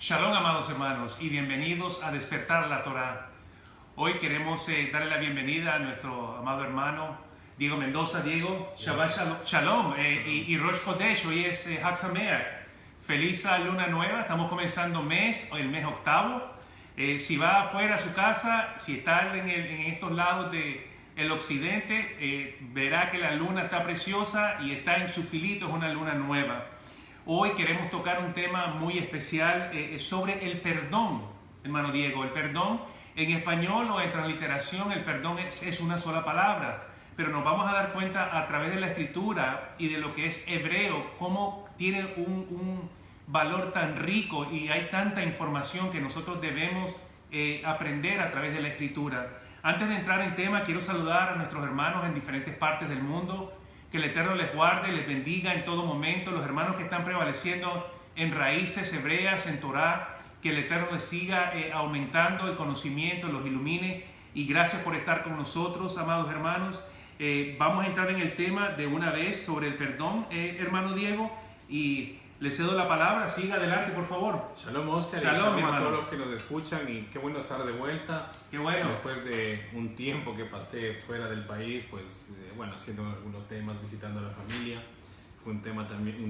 Shalom, amados hermanos, y bienvenidos a Despertar la Torá. Hoy queremos darle la bienvenida a nuestro amado hermano Diego Mendoza. Diego, Shabbat Shalom, y Rosh Chodesh. Hoy es Hag Sameach. Feliz luna nueva. Estamos comenzando el mes octavo. Si va afuera a su casa, si está en estos lados del occidente, verá que la luna está preciosa y está en su filito, es una luna nueva. Hoy queremos tocar un tema muy especial sobre el perdón, hermano Diego. El perdón en español o en transliteración, el perdón es una sola palabra, pero nos vamos a dar cuenta a través de la escritura y de lo que es hebreo, cómo tiene un valor tan rico y hay tanta información que nosotros debemos aprender a través de la escritura. Antes de entrar en tema, quiero saludar a nuestros hermanos en diferentes partes del mundo. Que el Eterno les guarde, les bendiga en todo momento. Los hermanos que están prevaleciendo en raíces hebreas, en Torah, que el Eterno les siga aumentando el conocimiento, los ilumine. Y gracias por estar con nosotros, amados hermanos. Vamos a entrar en el tema de una vez sobre el perdón, hermano Diego. Y le cedo la palabra. Siga adelante, por favor. Shalom, Oscar. Shalom, a todos los que nos escuchan. Y qué bueno estar de vuelta. Qué bueno. Después de un tiempo que pasé fuera del país, pues haciendo algunos temas, visitando a la familia. Fue un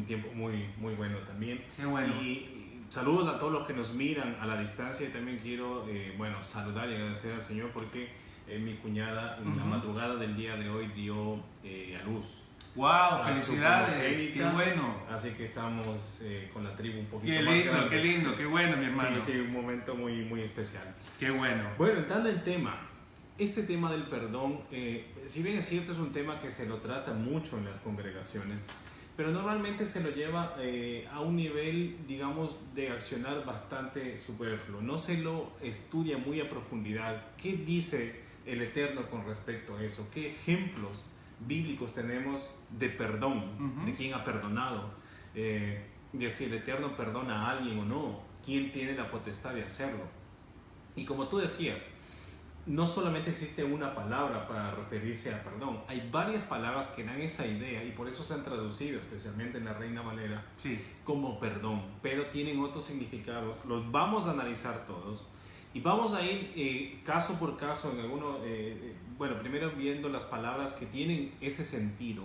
tiempo muy bueno también. Qué bueno. Y saludos a todos los que nos miran a la distancia. Y también quiero saludar y agradecer al Señor porque mi cuñada en la madrugada del día de hoy dio a luz. ¡Wow! ¡Felicidades! ¡Qué bueno! Así que estamos con la tribu un poquito qué más lindo, grande. ¡Qué lindo! ¡Qué bueno, mi hermano! Sí, un momento muy especial. ¡Qué bueno! Bueno, entrando en tema, este tema del perdón, si bien es cierto, es un tema que se lo trata mucho en las congregaciones, pero normalmente se lo lleva a un nivel, digamos, de accionar bastante superfluo. No se lo estudia muy a profundidad. ¿Qué dice el Eterno con respecto a eso? ¿Qué ejemplos bíblicos tenemos de perdón? ¿De quién ha perdonado? De si el Eterno perdona a alguien o no. ¿Quién tiene la potestad de hacerlo? Y como tú decías, no solamente existe una palabra para referirse a perdón. Hay varias palabras que dan esa idea y por eso se han traducido, especialmente en la Reina Valera, como perdón. Pero tienen otros significados. Los vamos a analizar todos. Y vamos a ir caso por caso en alguno, primero viendo las palabras que tienen ese sentido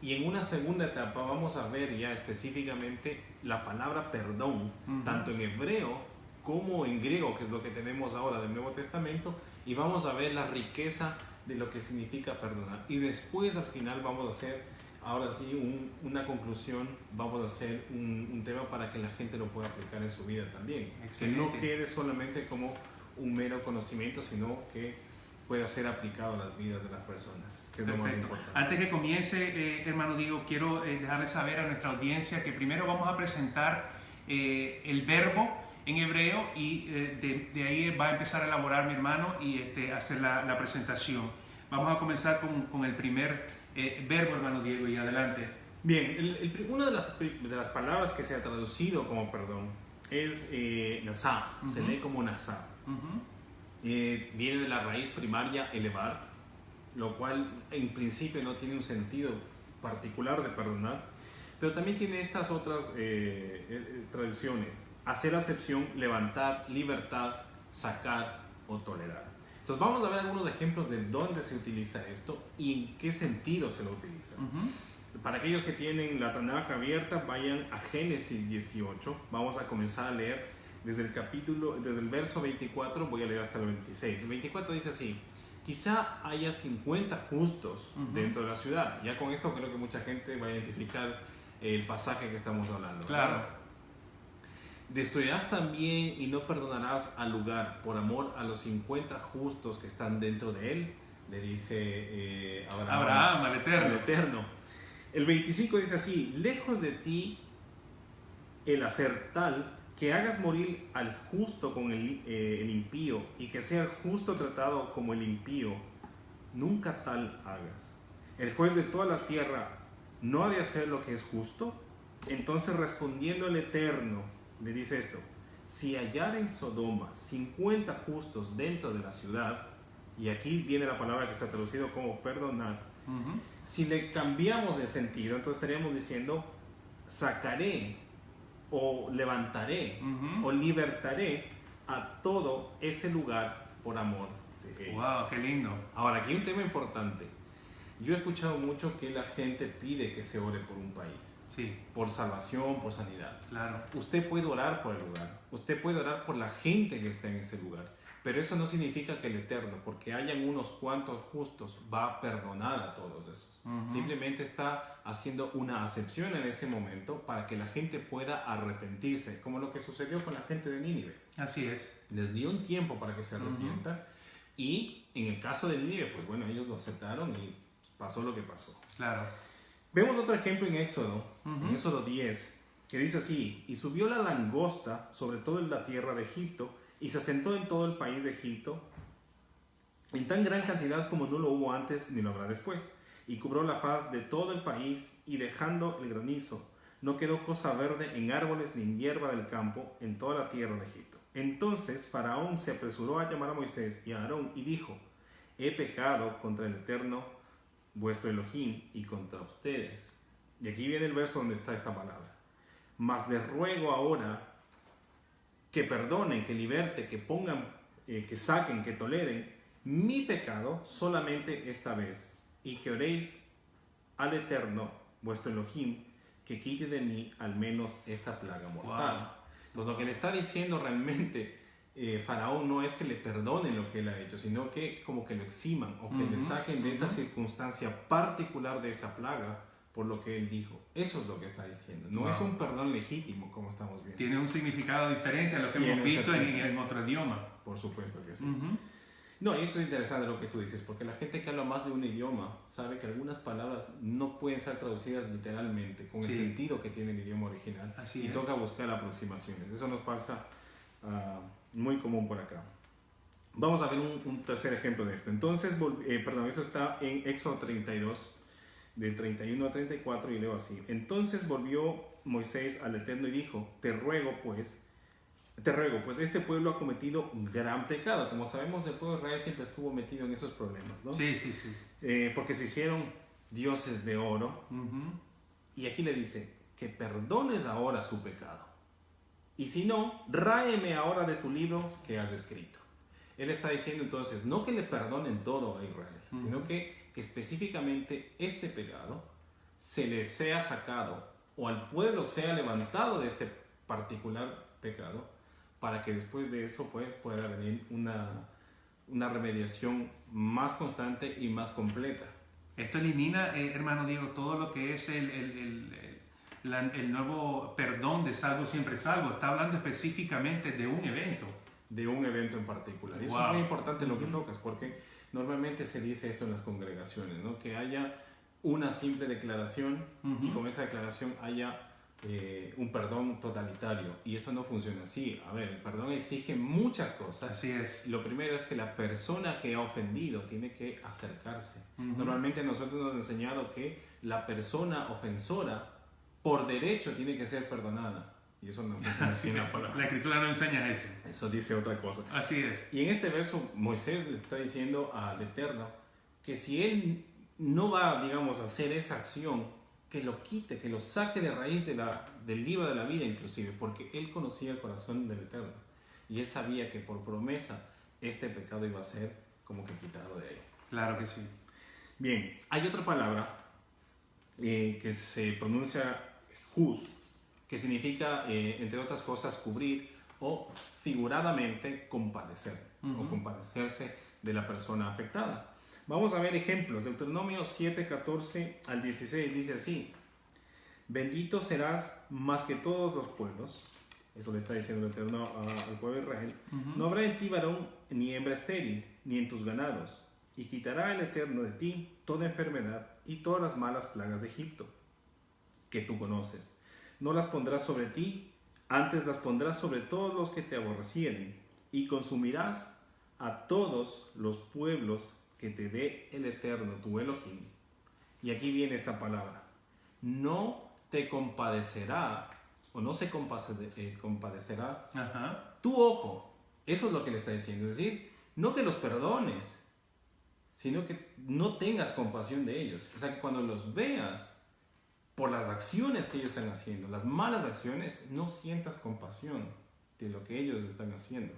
y en una segunda etapa vamos a ver ya específicamente la palabra perdón, tanto en hebreo como en griego, que es lo que tenemos ahora del Nuevo Testamento, y vamos a ver la riqueza de lo que significa perdonar. Y después al final vamos a hacer, ahora sí, una conclusión, vamos a hacer un tema para que la gente lo pueda aplicar en su vida también. Excelente. Que no quede solamente como un mero conocimiento, sino que pueda ser aplicado a las vidas de las personas, que es lo más importante. Antes que comience, hermano Diego, quiero dejarle saber a nuestra audiencia que primero vamos a presentar el verbo en hebreo y de ahí va a empezar a elaborar mi hermano y hacer la presentación. Vamos a comenzar con el primer verbo, hermano Diego, y adelante. Bien, una de las palabras que se ha traducido como perdón es nasá, se lee como nasá. Viene de la raíz primaria elevar, lo cual en principio no tiene un sentido particular de perdonar, pero también tiene estas otras traducciones: hacer acepción, levantar, libertad, sacar o tolerar. Entonces vamos a ver algunos ejemplos de dónde se utiliza esto y en qué sentido se lo utiliza. Para aquellos que tienen la Tanakh abierta, vayan a Génesis 18. Vamos a comenzar a leer desde el verso 24, voy a leer hasta el 26. El 24 dice así: quizá haya 50 justos dentro de la ciudad. Ya con esto creo que mucha gente va a identificar el pasaje que estamos hablando. Claro. ¿Verdad? Destruirás también y no perdonarás al lugar por amor a los 50 justos que están dentro de él, le dice Abraham al Eterno. El 25 dice así: lejos de ti el hacer tal que hagas morir al justo con el impío, y que sea el justo tratado como el impío, nunca tal hagas. El juez de toda la tierra no ha de hacer lo que es justo. Entonces, respondiendo el Eterno, le dice esto: si hallara en Sodoma 50 justos dentro de la ciudad, y aquí viene la palabra que está traducido como perdonar, si le cambiamos de sentido, entonces estaríamos diciendo: sacaré o levantaré o libertaré a todo ese lugar por amor de ellos. Wow, qué lindo. Ahora, aquí hay un tema importante. Yo he escuchado mucho que la gente pide que se ore por un país, Sí, por salvación, por sanidad. claro. Usted puede orar por el lugar, usted puede orar por la gente que está en ese lugar, pero eso no significa que el Eterno, porque hayan unos cuantos justos, va a perdonar a todos esos. Simplemente está haciendo una acepción en ese momento para que la gente pueda arrepentirse, como lo que sucedió con la gente de Nínive. Así es. Les dio un tiempo para que se arrepientan y en el caso de Nínive, pues bueno, ellos lo aceptaron y pasó lo que pasó. Claro. Vemos otro ejemplo en Éxodo, en Éxodo 10, que dice así: y subió la langosta sobre toda la tierra de Egipto, y se asentó en todo el país de Egipto, en tan gran cantidad como no lo hubo antes ni lo habrá después, y cubrió la faz de todo el país, y dejando el granizo, no quedó cosa verde en árboles ni en hierba del campo en toda la tierra de Egipto. Entonces Faraón se apresuró a llamar a Moisés y a Aarón, y dijo: he pecado contra el Eterno vuestro Elohim y contra ustedes. Y aquí viene el verso donde está esta palabra: mas les ruego ahora que perdonen, que liberten, que pongan, que saquen, que toleren mi pecado solamente esta vez, y que oréis al Eterno vuestro Elohim que quite de mí al menos esta plaga mortal. Wow. Entonces lo que le está diciendo realmente Faraón no es que le perdonen lo que él ha hecho, sino que como que lo eximan o que le saquen de esa circunstancia particular de esa plaga por lo que él dijo. Eso es lo que está diciendo. No es un perdón legítimo como estamos viendo. Tiene un significado diferente a lo que Tiene hemos un visto sentido. en otro idioma. Por supuesto que sí. No, y esto es interesante lo que tú dices, porque la gente que habla más de un idioma sabe que algunas palabras no pueden ser traducidas literalmente con el sentido que tiene el idioma original. Así y es. toca buscar aproximaciones. Eso nos pasa muy común por acá. Vamos a ver un tercer ejemplo de esto. Entonces, eso está en Éxodo 32, del 31 al 34, y leo así: entonces volvió Moisés al Eterno y dijo: te ruego pues, este pueblo ha cometido un gran pecado. Como sabemos, el pueblo de Israel siempre estuvo metido en esos problemas, ¿no? Sí, sí, sí. Porque se hicieron dioses de oro. Y aquí le dice: que perdones ahora su pecado. Y si no, ráeme ahora de tu libro que has escrito. Él está diciendo entonces, no que le perdonen todo a Israel, sino que específicamente este pecado se le sea sacado, o al pueblo sea levantado de este particular pecado, para que después de eso pues, pueda venir una remediación más constante y más completa. Esto elimina, hermano Diego, todo lo que es el nuevo perdón de salvo siempre salvo. Está hablando específicamente de un evento. De un evento en particular. Y eso es muy importante lo que tocas, porque normalmente se dice esto en las congregaciones, ¿no? Que haya una simple declaración y con esa declaración haya un perdón totalitario. Y eso no funciona así. A ver, el perdón exige muchas cosas. Así es. Lo primero es que la persona que ha ofendido tiene que acercarse. Normalmente nosotros nos han enseñado que la persona ofensora por derecho tiene que ser perdonada. Y eso no funciona así en la palabra. La escritura no enseña eso. Eso dice otra cosa. Así es. Y en este verso Moisés le está diciendo al Eterno que si él no va, digamos, a hacer esa acción, que lo quite, que lo saque de raíz del libro de la vida inclusive, porque él conocía el corazón del Eterno. Y él sabía que por promesa este pecado iba a ser como que quitado de él. Claro que sí. Bien, hay otra palabra que se pronuncia juz, que significa, entre otras cosas, cubrir o figuradamente compadecer o compadecerse de la persona afectada. Vamos a ver ejemplos. Deuteronomio 7, 14 al 16 dice así: bendito serás más que todos los pueblos. Eso le está diciendo el Eterno al pueblo de Israel. No habrá en ti varón ni hembra estéril, ni en tus ganados. Y quitará el Eterno de ti toda enfermedad y todas las malas plagas de Egipto, que tú conoces. No las pondrás sobre ti, antes las pondrás sobre todos los que te aborrecieren, y consumirás a todos los pueblos que te dé el Eterno, tu Elohim. Y aquí viene esta palabra: no te compadecerá, o no se compadecerá tu ojo. Eso es lo que le está diciendo. Es decir, no que los perdones, sino que no tengas compasión de ellos. O sea, que cuando los veas, por las acciones que ellos están haciendo, las malas acciones, no sientas compasión de lo que ellos están haciendo.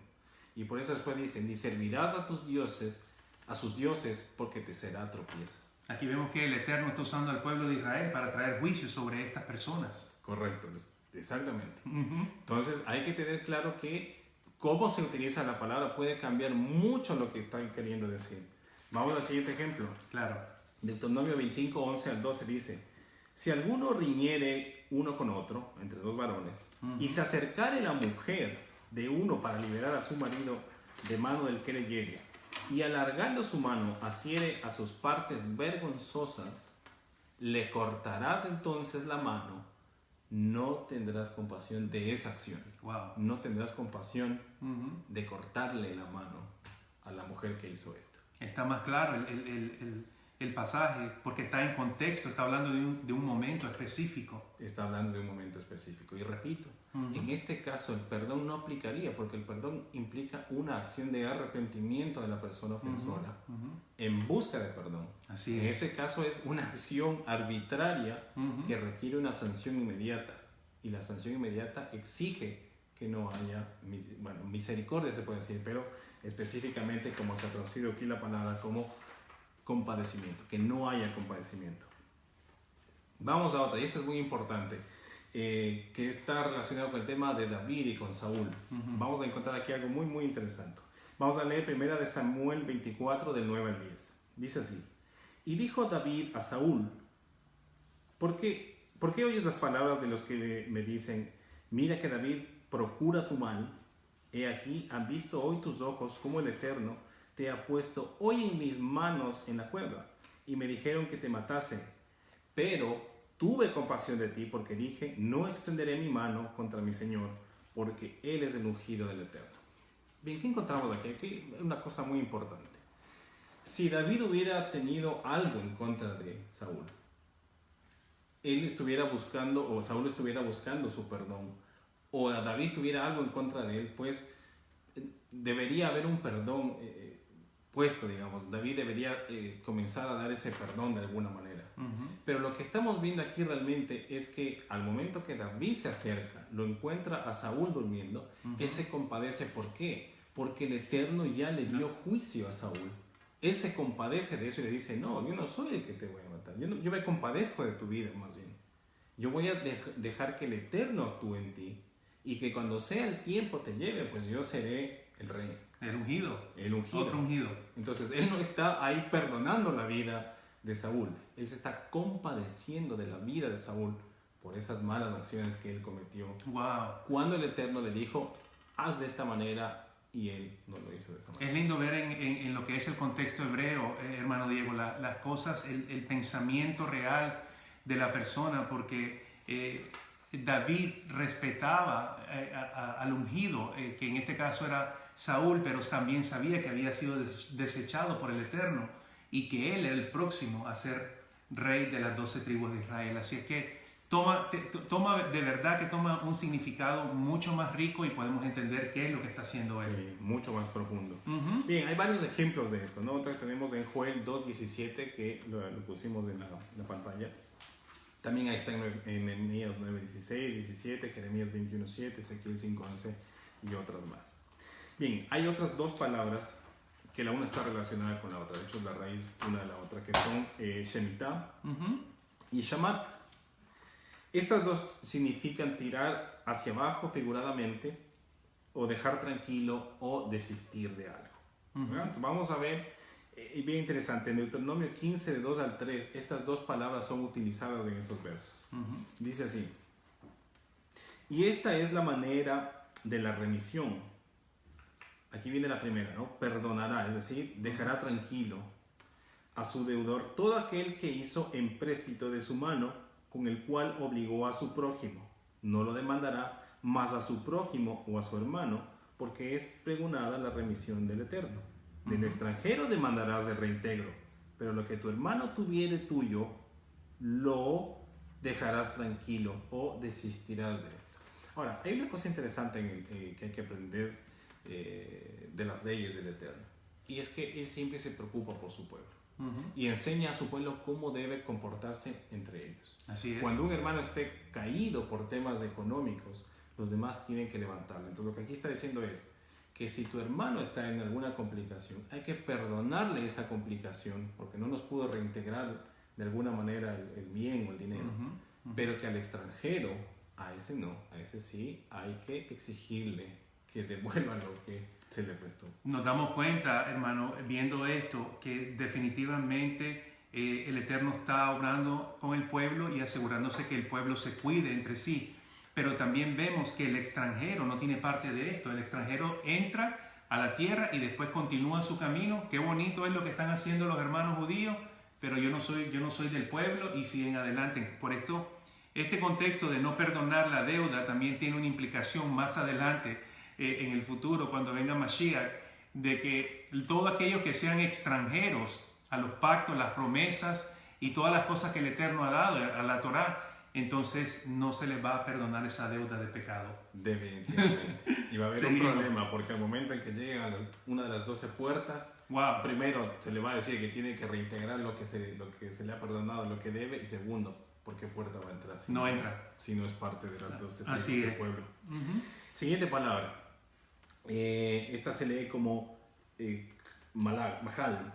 Y por eso después dicen, ni servirás a tus dioses, a sus dioses, porque te será tropiezo. Aquí vemos que el Eterno está usando al pueblo de Israel para traer juicio sobre estas personas. Correcto, exactamente. Uh-huh. Entonces hay que tener claro que cómo se utiliza la palabra puede cambiar mucho lo que están queriendo decir. Vamos al siguiente ejemplo. Claro. Deuteronomio 25, 11 al 12 dice, si alguno riñere uno con otro, entre dos varones, y se acercare la mujer de uno para liberar a su marido de mano del que le hiere, y alargando su mano asiere a sus partes vergonzosas, le cortarás entonces la mano, no tendrás compasión de esa acción. Wow. No tendrás compasión de cortarle la mano a la mujer que hizo esto. Está más claro el pasaje, porque está en contexto, está hablando de un momento específico. Está hablando de un momento específico. Y repito, en este caso el perdón no aplicaría, porque el perdón implica una acción de arrepentimiento de la persona ofensora en busca de perdón. Así en es. este caso es una acción arbitraria que requiere una sanción inmediata. Y la sanción inmediata exige que no haya, misericordia se puede decir, pero específicamente como se ha traducido aquí la palabra como compadecimiento, que no haya compadecimiento. Vamos a otra, y esto es muy importante, que está relacionado con el tema de David y con Saúl. Vamos a encontrar aquí algo muy, muy interesante. Vamos a leer 1 Samuel 24, del 9 al 10. Dice así, y dijo David a Saúl, ¿por qué oyes las palabras de los que me dicen, mira que David procura tu mal? He aquí, han visto hoy tus ojos como el Eterno te ha puesto hoy en mis manos en la cueva, y me dijeron que te matase, pero tuve compasión de ti porque dije, no extenderé mi mano contra mi Señor, porque Él es el ungido del Eterno. Bien, ¿qué encontramos aquí? Aquí hay una cosa muy importante. Si David hubiera tenido algo en contra de Saúl, él estuviera buscando, o Saúl estuviera buscando su perdón, o David tuviera algo en contra de él, pues debería haber un perdón puesto, digamos. David debería comenzar a dar ese perdón de alguna manera. Pero lo que estamos viendo aquí realmente es que al momento que David se acerca, lo encuentra a Saúl durmiendo, él se compadece. ¿Por qué? Porque el Eterno ya le dio juicio a Saúl. Él se compadece de eso y le dice, no, yo no soy el que te voy a matar. Yo me compadezco de tu vida, más bien. Yo voy a dejar que el Eterno actúe en ti y que cuando sea el tiempo te lleve, pues yo seré el rey. El ungido. El ungido. Otro ungido. Entonces, él no está ahí perdonando la vida de Saúl. Él se está compadeciendo de la vida de Saúl por esas malas acciones que él cometió. Wow. Cuando el Eterno le dijo, haz de esta manera, y él no lo hizo de esa manera. Es lindo ver en lo que es el contexto hebreo, hermano Diego, las cosas, el pensamiento real de la persona, porque David respetaba al ungido, que en este caso era Saúl, pero también sabía que había sido desechado por el Eterno y que él era el próximo a ser rey de las 12 tribus de Israel. Así es que toma de verdad que toma un significado mucho más rico y podemos entender qué es lo que está haciendo él. Sí, mucho más profundo. Bien, hay varios ejemplos de esto, ¿no? Otra vez tenemos en Joel 2.17, que lo pusimos en la pantalla. También ahí está en Nehemías 9.16, 17, Jeremías 21.7, Ezequiel 5.11 y otras más. Bien, hay otras dos palabras que la una está relacionada con la otra, de hecho es la raíz una de la otra, que son Shemitah y Shamat. Estas dos significan tirar hacia abajo figuradamente, o dejar tranquilo, o desistir de algo. Entonces vamos a ver, y bien interesante, en Deuteronomio 15, de 2 al 3, estas dos palabras son utilizadas en esos versos. Dice así, y esta es la manera de la remisión. Aquí viene la primera, ¿no? Perdonará, es decir, dejará tranquilo a su deudor todo aquel que hizo empréstito de su mano, con el cual obligó a su prójimo. No lo demandará más a su prójimo o a su hermano, porque es pregonada la remisión del Eterno. Del extranjero demandarás de reintegro, pero lo que tu hermano tuviere tuyo, lo dejarás tranquilo o desistirás de esto. Ahora, hay una cosa interesante que hay que aprender de las leyes del Eterno, y es que Él siempre se preocupa por su pueblo. y enseña a su pueblo cómo debe comportarse entre ellos. Así es. Cuando un hermano esté caído por temas económicos, los demás tienen que levantarlo. Entonces lo que aquí está diciendo es que si tu hermano está en alguna complicación, hay que perdonarle esa complicación porque no nos pudo reintegrar de alguna manera el bien o el dinero, pero que al extranjero, a ese no, a ese sí, hay que exigirle que devuelva lo que se le prestó. Nos damos cuenta, hermano, viendo esto, que definitivamente el Eterno está obrando con el pueblo y asegurándose que el pueblo se cuide entre sí. Pero también vemos que el extranjero no tiene parte de esto. El extranjero entra a la tierra y después continúa su camino. Qué bonito es lo que están haciendo los hermanos judíos, pero yo no soy del pueblo y siguen adelante. Por esto, este contexto de no perdonar la deuda también tiene una implicación más adelante en el futuro, cuando venga Mashiach, de que todos aquellos que sean extranjeros a los pactos, las promesas y todas las cosas que el Eterno ha dado a la Torá, entonces no se les va a perdonar esa deuda de pecado. Definitivamente. Y va a haber un problema, porque al momento en que llega a una de las 12 puertas, primero se le va a decir que tiene que reintegrar lo que se le ha perdonado, lo que debe, y segundo, ¿por qué puerta va a entrar? No entra. Si no es parte de las 12 Así del pueblo. Siguiente palabra. Esta se lee como mahal.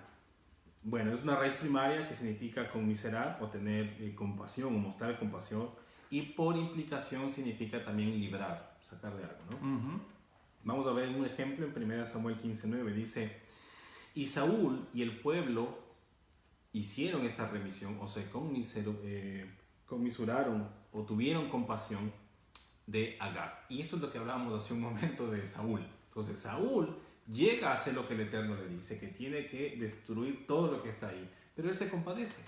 Bueno, es una raíz primaria que significa conmiserar o tener compasión o mostrar compasión, y por implicación significa también librar, sacar de algo, ¿no? Vamos a ver un ejemplo en 1 Samuel 15:9. Dice: y Saúl y el pueblo hicieron esta remisión, o se conmisuraron o tuvieron compasión de Agag. Y esto es lo que hablábamos hace un momento de Saúl. Entonces Saúl llega a hacer lo que el Eterno le dice, que tiene que destruir todo lo que está ahí, pero él se compadece.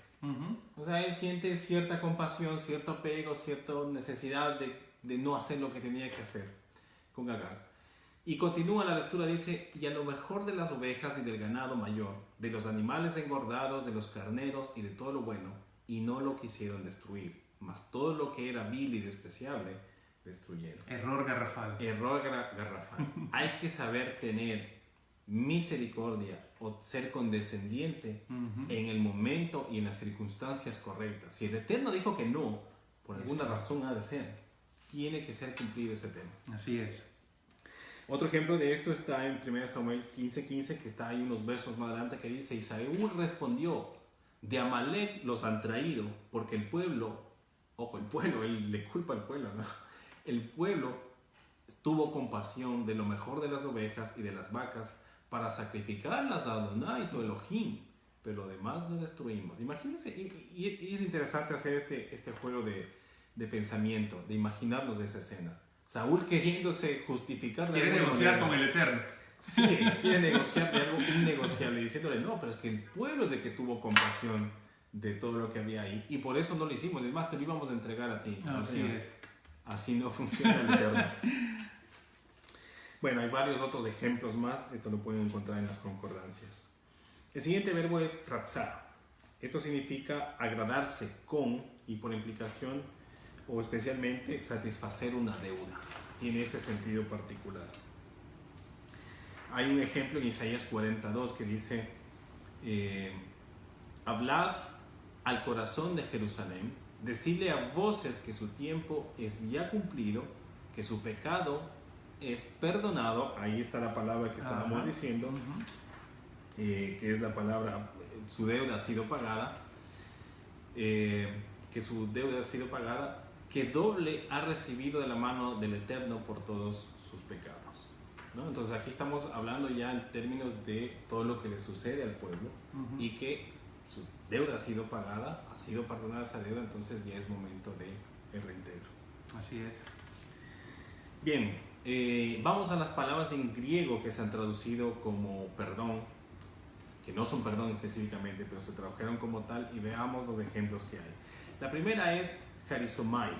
O sea, él siente cierta compasión, cierto apego, cierta necesidad de no hacer lo que tenía que hacer con Agag. Y continúa la lectura, dice: y a lo mejor de las ovejas y del ganado mayor, de los animales engordados, de los carneros y de todo lo bueno, y no lo quisieron destruir, mas todo lo que era vil y despreciable destruyeron. Error garrafal. Error garrafal. Hay que saber tener misericordia o ser condescendiente en el momento y en las circunstancias correctas. Si el Eterno dijo que no, por alguna razón ha de ser. Tiene que ser cumplido ese tema. Así es. Otro ejemplo de esto está en 1 Samuel 15:15, que está ahí unos versos más adelante, que dice: y Saúl respondió: de Amalek los han traído, porque el pueblo, ojo, el pueblo, él le culpa al pueblo, ¿no? El pueblo tuvo compasión de lo mejor de las ovejas y de las vacas para sacrificarlas a Adonai, tu Elohim, pero lo demás lo destruimos. Imagínense, y es interesante hacer este juego de pensamiento, de imaginarnos esa escena. Saúl queriéndose justificar. Quiere negociar con el Eterno. Sí, quiere negociar de algo innegociable, diciéndole: no, pero es que el pueblo es el que tuvo compasión de todo lo que había ahí, y por eso no lo hicimos, es más, te lo íbamos a entregar a ti. Así es. Así no funciona el Eterno. Bueno, hay varios otros ejemplos más, esto lo pueden encontrar en las concordancias. El siguiente verbo es ratzá. Esto significa agradarse con, y por implicación o especialmente satisfacer una deuda. Tiene ese sentido particular. Hay un ejemplo en Isaías 42 que dice: hablad al corazón de Jerusalén, decidle a voces que su tiempo es ya cumplido, que su pecado es perdonado. Ahí está la palabra que estábamos diciendo, que es la palabra: su deuda ha sido pagada, que su deuda ha sido pagada, que doble ha recibido de la mano del Eterno por todos sus pecados, ¿no? Entonces aquí estamos hablando ya en términos de todo lo que le sucede al pueblo, y que su deuda ha sido pagada, ha sido perdonada esa deuda, entonces ya es momento de reintegro. Así es. Bien, vamos a las palabras en griego que se han traducido como perdón, que no son perdón específicamente, pero se tradujeron como tal, y veamos los ejemplos que hay. La primera es charizomai,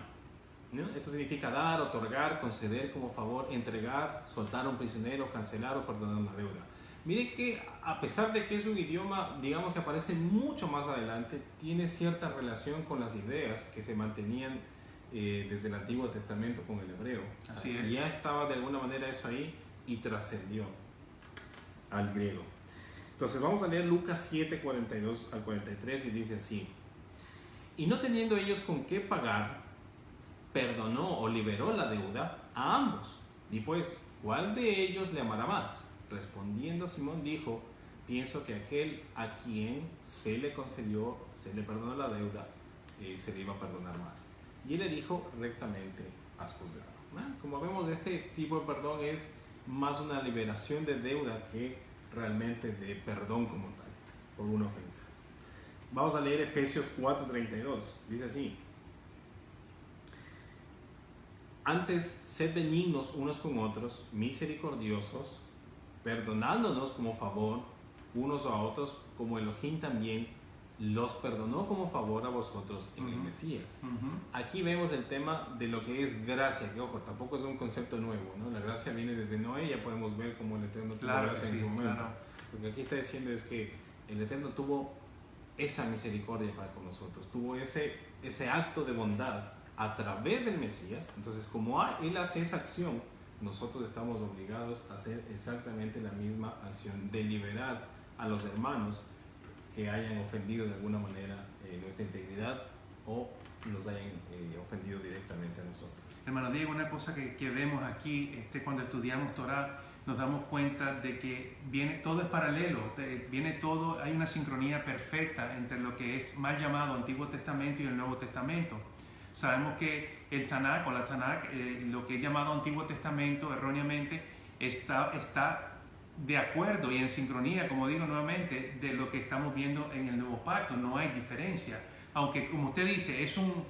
¿no? Esto significa dar, otorgar, conceder como favor, entregar, soltar a un prisionero, cancelar o perdonar una deuda. Mire que a pesar de que es un idioma, digamos, que aparece mucho más adelante, tiene cierta relación con las ideas que se mantenían desde el Antiguo Testamento con el hebreo. Así es. Ya estaba de alguna manera eso ahí y trascendió al griego. Entonces vamos a leer Lucas 7, 42 al 43 y dice así. Y no teniendo ellos con qué pagar, perdonó o liberó la deuda a ambos. Y pues, ¿cuál de ellos le amará más? Respondiendo Simón dijo, pienso que aquel a quien se le concedió, se le perdonó la deuda, se le iba a perdonar más. Y él le dijo, rectamente has juzgado. Como vemos, este tipo de perdón es más una liberación de deuda que realmente de perdón como tal, por una ofensa. Vamos a leer Efesios 4:32. Dice así. Antes, sed benignos unos con otros, misericordiosos, perdonándonos como favor unos a otros, como Elohim también los perdonó como favor a vosotros en el Mesías. Aquí vemos el tema de lo que es gracia, que ojo, tampoco es un concepto nuevo, ¿no? La gracia viene desde Noé, ya podemos ver cómo el Eterno tuvo gracia en su momento. Claro. Lo que aquí está diciendo es que el Eterno tuvo esa misericordia para con nosotros, tuvo ese acto de bondad a través del Mesías. Entonces, como Él hace esa acción, nosotros estamos obligados a hacer exactamente la misma acción de liberar a los hermanos que hayan ofendido de alguna manera nuestra integridad o nos hayan ofendido directamente a nosotros. Hermano Diego, una cosa que vemos aquí cuando estudiamos Torah, nos damos cuenta de que todo es paralelo, hay una sincronía perfecta entre lo que es mal llamado Antiguo Testamento y el Nuevo Testamento. Sabemos que el Tanakh o la Tanakh, lo que es llamado Antiguo Testamento erróneamente, está de acuerdo y en sincronía, como digo nuevamente, de lo que estamos viendo en el Nuevo Pacto. No hay diferencia, aunque como usted dice, es un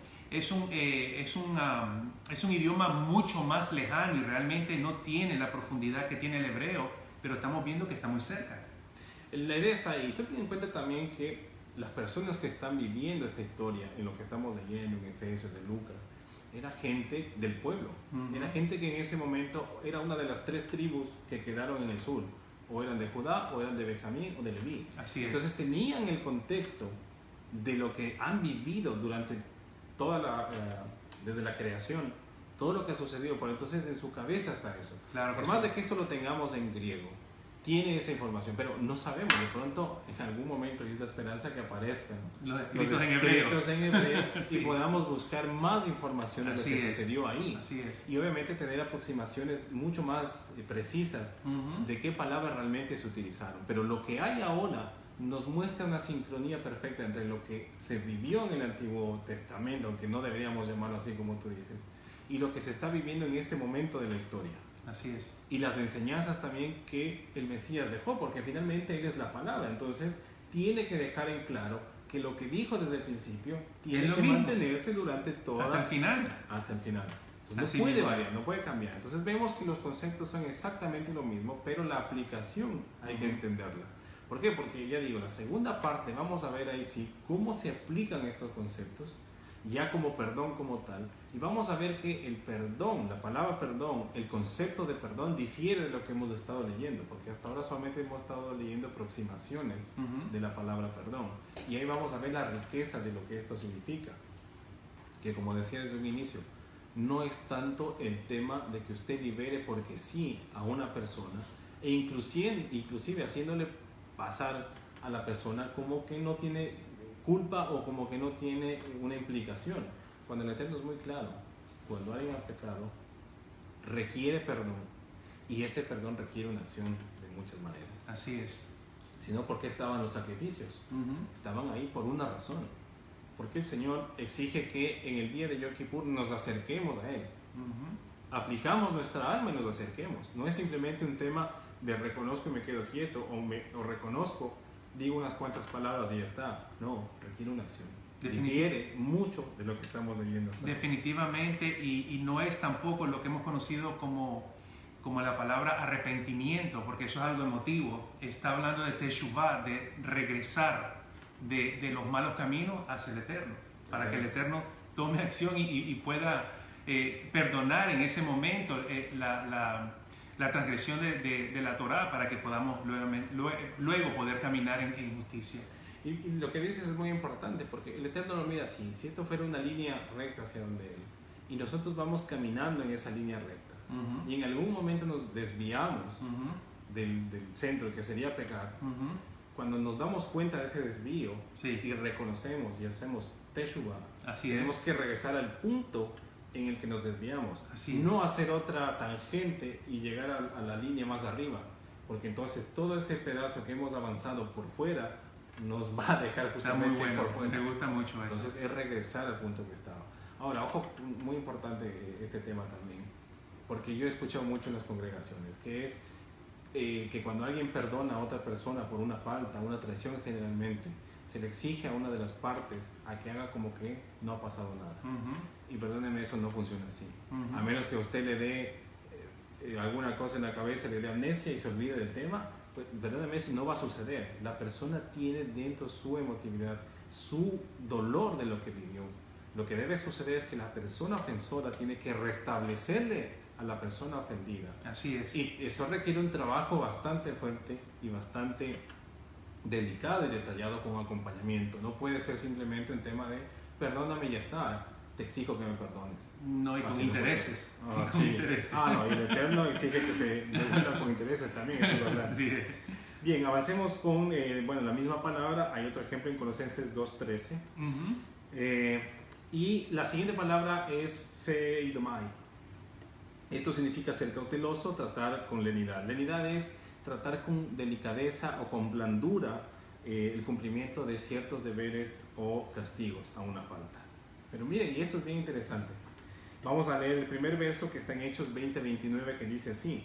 idioma mucho más lejano y realmente no tiene la profundidad que tiene el hebreo, pero estamos viendo que está muy cerca. La idea está ahí. Ten en cuenta también que las personas que están viviendo esta historia, en lo que estamos leyendo en Efesios, de Lucas, era gente del pueblo. Era gente que en ese momento era una de las 3 tribus que quedaron en el sur. O eran de Judá, o eran de Benjamín, o de Leví. Así es. Entonces tenían el contexto de lo que han vivido durante desde la creación, todo lo que ha sucedido. Por entonces en su cabeza está eso. Claro, por más de que esto lo tengamos en griego, tiene esa información, pero no sabemos, de pronto en algún momento es la esperanza que aparezcan los escritos en hebreo sí. Y podamos buscar más información de lo que sucedió ahí. Así es. Y obviamente tener aproximaciones mucho más precisas de qué palabras realmente se utilizaron. Pero lo que hay ahora nos muestra una sincronía perfecta entre lo que se vivió en el Antiguo Testamento, aunque no deberíamos llamarlo así como tú dices, y lo que se está viviendo en este momento de la historia. Así es. Y las enseñanzas también que el Mesías dejó, porque finalmente Él es la palabra. Entonces tiene que dejar en claro que lo que dijo desde el principio tiene que mantenerse durante hasta el final. Hasta el final. Entonces no puede variar, no puede cambiar. Entonces vemos que los conceptos son exactamente lo mismo, pero la aplicación hay que entenderla. ¿Por qué? Porque ya digo, la segunda parte vamos a ver ahí sí cómo se aplican estos conceptos ya como perdón como tal, y vamos a ver que el perdón, la palabra perdón, el concepto de perdón difiere de lo que hemos estado leyendo, porque hasta ahora solamente hemos estado leyendo aproximaciones de la palabra perdón, y ahí vamos a ver la riqueza de lo que esto significa, que como decía desde un inicio, no es tanto el tema de que usted libere porque sí a una persona, e inclusive haciéndole pasar a la persona como que no tiene culpa o como que no tiene una implicación, cuando el Eterno es muy claro: cuando alguien ha pecado requiere perdón, y ese perdón requiere una acción de muchas maneras. Así es. Si no, ¿por qué estaban los sacrificios? Estaban ahí por una razón, porque el Señor exige que en el día de Yom Kippur nos acerquemos a Él, aflijamos nuestra alma y nos acerquemos. No es simplemente un tema de reconozco y me quedo quieto, o reconozco, digo unas cuantas palabras y ya está. No, requiere una acción. Requiere mucho de lo que estamos leyendo. Definitivamente, y no es tampoco lo que hemos conocido como la palabra arrepentimiento, porque eso es algo emotivo. Está hablando de teshuvah, de regresar de los malos caminos hacia el Eterno, para que el Eterno tome acción y pueda perdonar en ese momento la transgresión de la Torá, para que podamos luego poder caminar en justicia. Y lo que dices es muy importante, porque el Eterno lo mira así: si esto fuera una línea recta hacia donde Él, y nosotros vamos caminando en esa línea recta, y en algún momento nos desviamos del centro, que sería pecar, cuando nos damos cuenta de ese desvío Sí. y reconocemos y hacemos teshuvah, Así tenemos es. que regresar al punto en el que nos desviamos. Así No es. hacer otra tangente y llegar a la línea más arriba, porque entonces todo ese pedazo que hemos avanzado por fuera nos va a dejar Está muy justamente bueno. por fuera. Me gusta mucho eso. Entonces es regresar al punto que estaba. Ahora, ojo, muy importante este tema también, porque yo he escuchado mucho en las congregaciones, que es que cuando alguien perdona a otra persona por una falta, una traición generalmente, se le exige a una de las partes a que haga como que no ha pasado nada. Ujú, Y perdóneme, eso no funciona así. ujú. A menos que usted le dé alguna cosa en la cabeza, le dé amnesia y se olvide del tema, pues perdóneme, eso no va a suceder. La persona tiene dentro su emotividad, su dolor de lo que vivió. Lo que debe suceder es que la persona ofensora tiene que restablecerle a la persona ofendida. Así es. Y eso requiere un trabajo bastante fuerte y bastante delicado y detallado con acompañamiento. No puede ser simplemente un tema de perdóname y ya está, te exijo que me perdones. No, y con Así no puede intereses. ser. Ah, Con sí. intereses. No, y el Eterno exige que se devuelva con intereses también, eso es verdad. Así es. Bien, avancemos con la misma palabra. Hay otro ejemplo en Colosenses 2:13. Ujú. Y la siguiente palabra es feidomai. Esto significa ser cauteloso, tratar con lenidad. Lenidad es tratar con delicadeza o con blandura el cumplimiento de ciertos deberes o castigos a una falta. Pero miren, y esto es bien interesante. Vamos a leer el primer verso que está en Hechos 20:29, que dice así: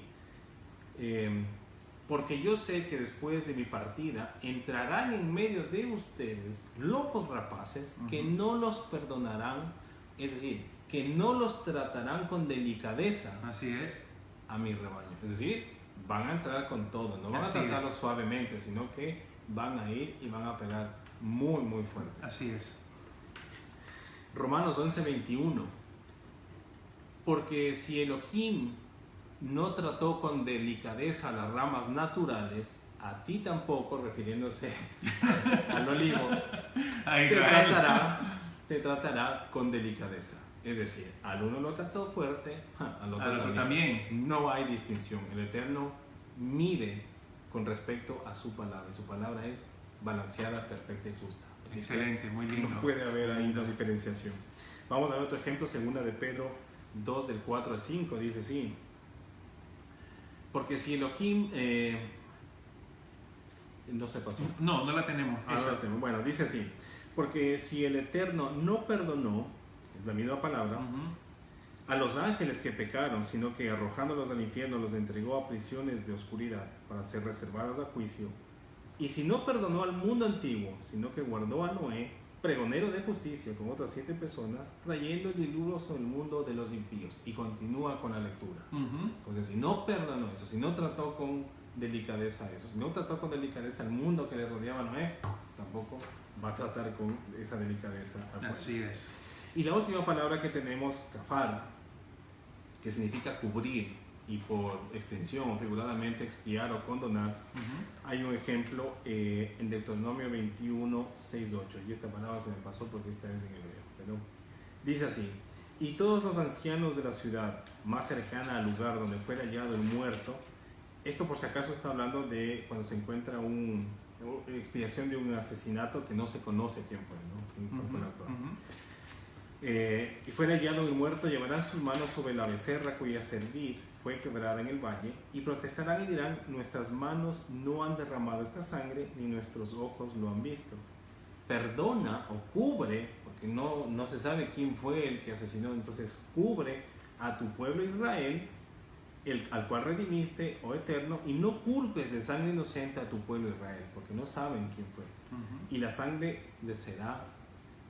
porque yo sé que después de mi partida entrarán en medio de ustedes locos rapaces que no los perdonarán, es decir, que no los tratarán con delicadeza Así es. a mi rebaño. Es decir, van a entrar con todo, no van Así a tratarlos es. suavemente, sino que van a ir y van a pegar muy, muy fuerte. Así es. Romanos 11:21. Porque si Elohim no trató con delicadeza las ramas naturales, a ti tampoco, refiriéndose al olivo, A te Israel. te tratará con delicadeza. Es decir, al uno lo trató fuerte, al otro, Al otro también. No hay distinción. El Eterno mide con respecto a su palabra. Y su palabra es balanceada, perfecta y justa. Así que Excelente, muy lindo. no puede haber ahí una diferenciación. Vamos a ver otro ejemplo, segunda de Pedro 2, del 4 al 5, dice así: porque si Elohim no se pasó. No, no la tenemos. Ahora Esa. la tengo. Bueno, dice así: porque si el Eterno no perdonó, es la misma palabra, Ujú. a los ángeles que pecaron, sino que arrojándolos al infierno los entregó a prisiones de oscuridad para ser reservadas a juicio. Y si no perdonó al mundo antiguo, sino que guardó a Noé, pregonero de justicia, con otras 7 personas, trayendo el diluvio sobre el mundo de los impíos. Y continúa con la lectura. Ujú. Entonces, si no perdonó eso, si no trató con delicadeza eso, si no trató con delicadeza el mundo que le rodeaba a Noé, tampoco va a tratar con esa delicadeza al pueblo. Así es. Y la última palabra que tenemos, kafar, que significa cubrir y por extensión o figuradamente expiar o condonar. Ujú. Hay un ejemplo en Deuteronomio 21:6-8, y esta palabra se me pasó porque esta es en hebreo, pero dice así: y todos los ancianos de la ciudad más cercana al lugar donde fue hallado el muerto, esto por si acaso está hablando de cuando se encuentra una expiación de un asesinato que no se conoce quién fue, ¿no? ¿Quién fue el autor? Ujú. Y fue hallado el muerto, llevarán sus manos sobre la becerra cuya cerviz fue quebrada en el valle, y protestarán y dirán: nuestras manos no han derramado esta sangre, ni nuestros ojos lo han visto. Perdona o cubre, porque no se sabe quién fue el que asesinó, entonces cubre a tu pueblo Israel, al cual redimiste, oh Eterno, y no culpes de sangre inocente a tu pueblo Israel, porque no saben quién fue. Ujú. Y la sangre les será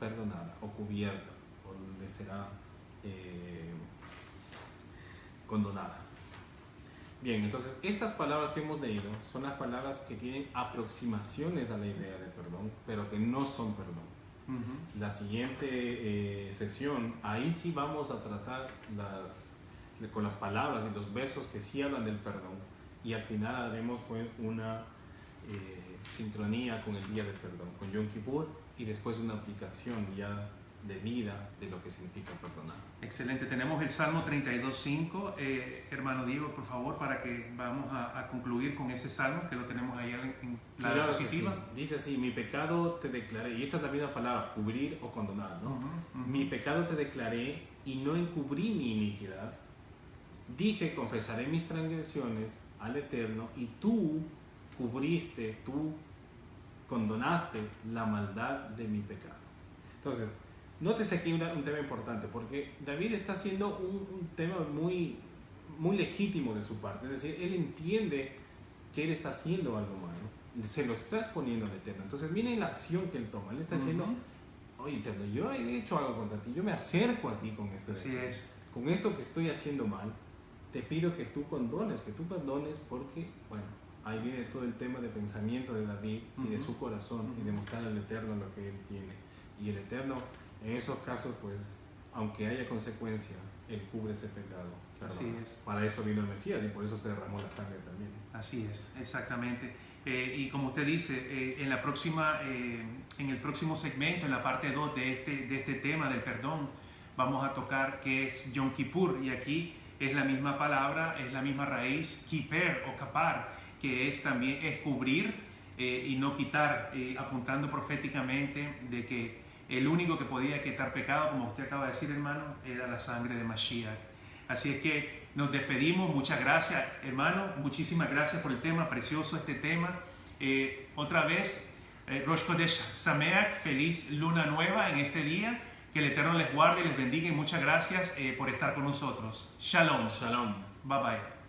perdonada o cubierta, o les será condonada. Bien, entonces estas palabras que hemos leído son las palabras que tienen aproximaciones a la idea de perdón, pero que no son perdón. Ujú. La siguiente sesión, ahí sí vamos a tratar con las palabras y los versos que sí hablan del perdón, y al final haremos pues una sincronía con el día del perdón, con Yom Kippur, y después una aplicación ya de vida de lo que significa perdonar. Excelente. Tenemos el Salmo 32.5. Hermano Diego, por favor, para que vamos a concluir con ese salmo, que lo tenemos ahí en la diapositiva. Sí. Dice así: mi pecado te declaré, y esta es la misma palabra, cubrir o condonar, ¿no? Mi pecado te declaré y no encubrí mi iniquidad. Dije, confesaré mis transgresiones al Eterno, y tú cubriste, tú condonaste la maldad de mi pecado. Entonces, nótese aquí un tema importante, porque David está haciendo un tema muy, muy legítimo de su parte. Es decir, él entiende que él está haciendo algo malo, se lo está exponiendo al Eterno. Entonces, miren la acción que él toma. Él está diciendo: oye, Eterno, yo he hecho algo contra ti, yo me acerco a ti con esto. Así es. Con esto que estoy haciendo mal, te pido que tú perdones, porque, bueno, ahí viene todo el tema de pensamiento de David y de su corazón, y de mostrar al Eterno lo que él tiene. Y el Eterno, en esos casos, pues, aunque haya consecuencia, él cubre ese pecado. Así es. Para eso vino el Mesías y por eso se derramó la sangre también. Así es, exactamente. Y como usted dice, en el próximo segmento, en la parte 2 de este tema del perdón, vamos a tocar qué es Yom Kippur, y aquí es la misma palabra, es la misma raíz, kiper o kapar, que es cubrir y no quitar, apuntando proféticamente de que el único que podía quitar pecado, como usted acaba de decir, hermano, era la sangre de Mashiach. Así es que nos despedimos. Muchas gracias, hermano, muchísimas gracias por el tema, precioso este tema. Otra vez, Rosh Chodesh Sameach, feliz luna nueva en este día. Que el Eterno les guarde y les bendiga, y muchas gracias por estar con nosotros. Shalom. Shalom. Bye bye.